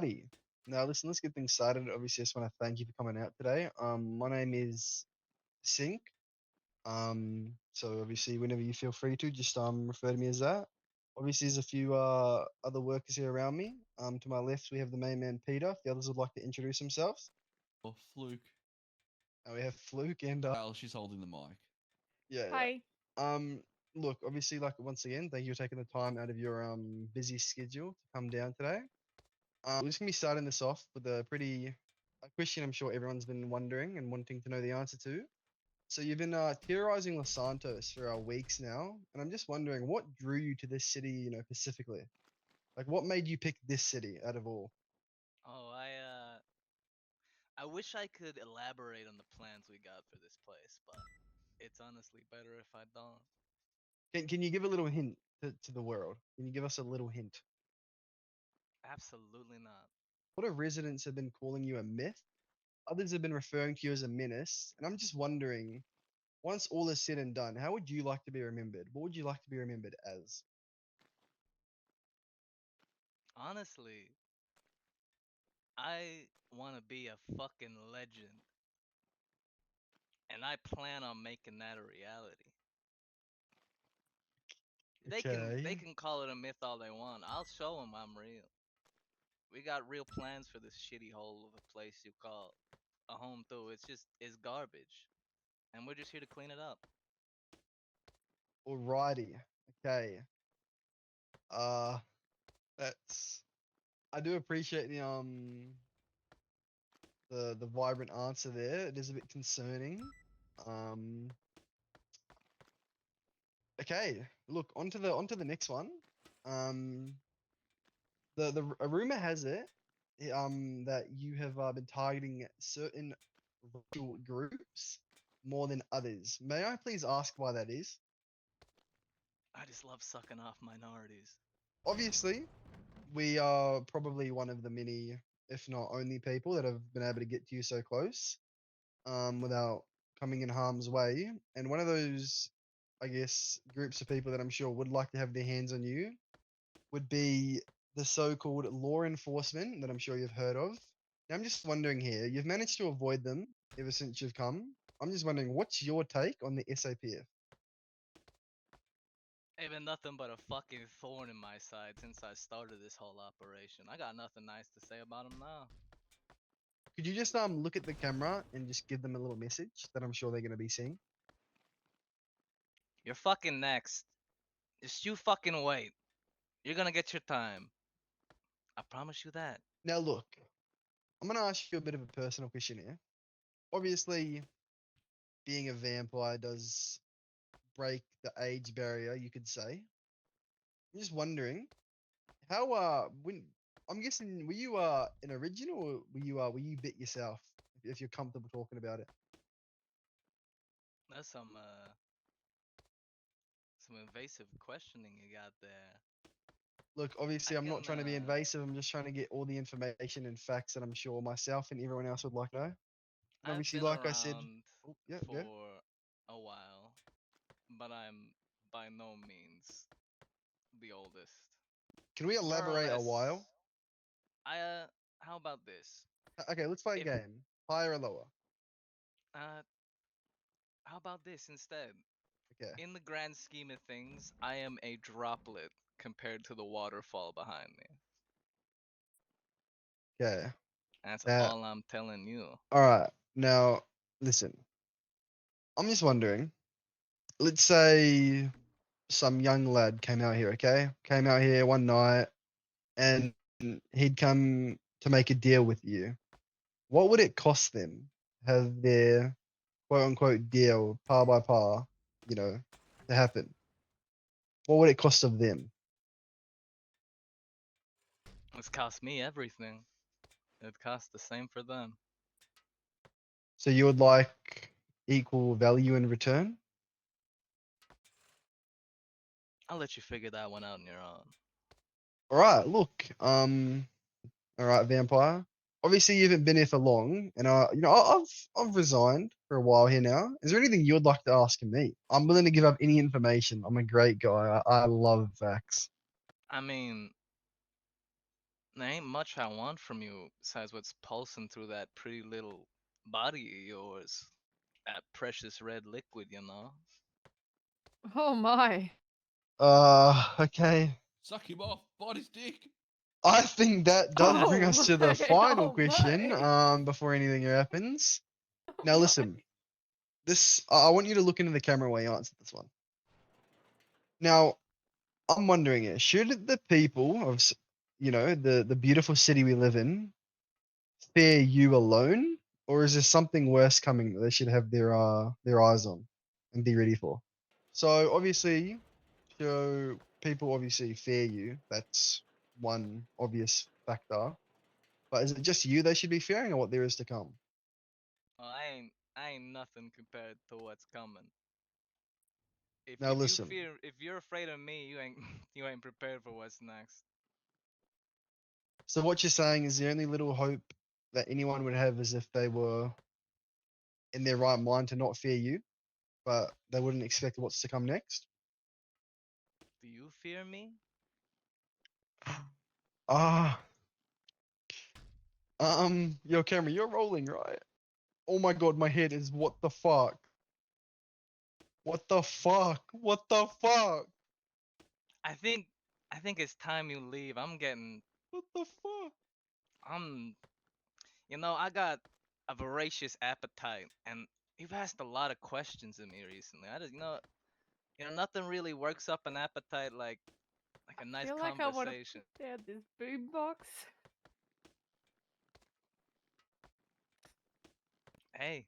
Alrighty. Now listen, let's get things started. Obviously, I just want to thank you for coming out today. My name is Sink. So obviously, whenever you feel free to, just refer to me as that. Obviously, there's a few other workers here around me. To my left, we have the main man Peter. If the others would like to introduce themselves. Or Fluke. We have Fluke and Well, she's holding the mic. yeah. Hi. Look, obviously, like once again, thank you for taking the time out of your busy schedule to come down today. We're just gonna be starting this off with a question I'm sure everyone's been wondering and wanting to know the answer to. So you've been terrorizing Los Santos for weeks now, and I'm just wondering what drew you to this city, specifically. Like, what made you pick this city out of all? Oh, I wish I could elaborate on the plans we got for this place, but it's honestly better if I don't. Can you give a little hint to the world? Can you give us a little hint? Absolutely not. What of residents have been calling you a myth? Others have been referring to you as a menace, and I'm just wondering, once all is said and done, how would you like to be remembered? What would you like to be remembered as? Honestly, I want to be a fucking legend, and I plan on making that a reality. They Okay. can call it a myth all they want. I'll show them I'm real. We got real plans for this shitty hole of a place you call a home too. It's garbage, and we're just here to clean it up. Alrighty. Okay. Uh, that's. I do appreciate the vibrant answer there. It is a bit concerning. Um. Okay. Look, onto the next one. Um. A rumor has it, that you have been targeting certain racial groups more than others. May I please ask why that is? I just love sucking off minorities. Obviously, we are probably one of the many, if not only people that have been able to get to you so close, without coming in harm's way. And one of those, I guess, groups of people that I'm sure would like to have their hands on you would be the so-called law enforcement that I'm sure you've heard of. Now, I'm just wondering here, you've managed to avoid them ever since you've come. I'm just wondering, what's your take on the SAPF? They've been nothing but a fucking thorn in my side since I started this whole operation. I got nothing nice to say about them now. Could you just look at the camera and just give them a little message that I'm sure they're gonna be seeing? You're fucking next. Just you fucking wait. You're gonna get your time. I promise you that. Now, look, I'm gonna ask you a bit of a personal question here. Obviously, being a vampire does break the age barrier, you could say. I'm just wondering, how when I'm guessing, were you an original, or were you bit yourself? If you're comfortable talking about it. That's some invasive questioning you got there. Look, I obviously, I'm not can trying to be invasive. I'm just trying to get all the information and facts that I'm sure myself and everyone else would like to know. And I've obviously, been like I said, around oh, yeah, yeah. for a while, but I'm by no means the oldest. Can we More or elaborate a while? less. I how about this? Okay, let's play a If game. Higher or lower? uh how about this instead? Okay. In the grand scheme of things, I am a droplet compared to the waterfall behind me. Okay. That's That. all I'm telling you. All right. Now, listen. I'm just wondering. Let's say some young lad came out here. Okay, came out here one night, and he'd come to make a deal with you. What would it cost them? Have their quote unquote deal par by par, you know, to happen? What would it cost of them? It's cost me everything. It costs the same for them. So you would like equal value in return? I'll let you figure that one out on your own. All right, look, all right, vampire. Obviously, you haven't been here for long, and I've resigned for a while here now. Is there anything you would like to ask me? I'm willing to give up any information. I'm a great guy. I love facts. I mean, There ain't much I want from you besides what's pulsing through that pretty little body of yours. That precious red liquid, you know. Oh my. Okay. Suck him off. Bite his dick. I think that does bring Oh us to the my, final oh question. my. Before anything happens. Oh Now my. listen. This I want you to look into the camera while you answer this one. Now, I'm wondering here, should the people of the beautiful city we live in fear you alone, or is there something worse coming that they should have their eyes on and be ready for? So obviously, so people obviously fear you. That's one obvious factor. But is it just you they should be fearing, or what there is to come? Well, I ain't nothing compared to what's coming. If Now listen. if you're afraid of me, you ain't you ain't prepared for what's next. So what you're saying is the only little hope that anyone would have is if they were in their right mind to not fear you, but they wouldn't expect what's to come next. Do you fear me? Ah, your camera, you're rolling, right? Oh my god, my head is what the fuck? What the fuck? What the fuck? I think I think it's time you leave. What the fuck? I'm you know, I got a voracious appetite and you've asked a lot of questions of me recently. I just nothing really works up an appetite like a nice Feel like I would have conversation. prepared this boombox. Hey,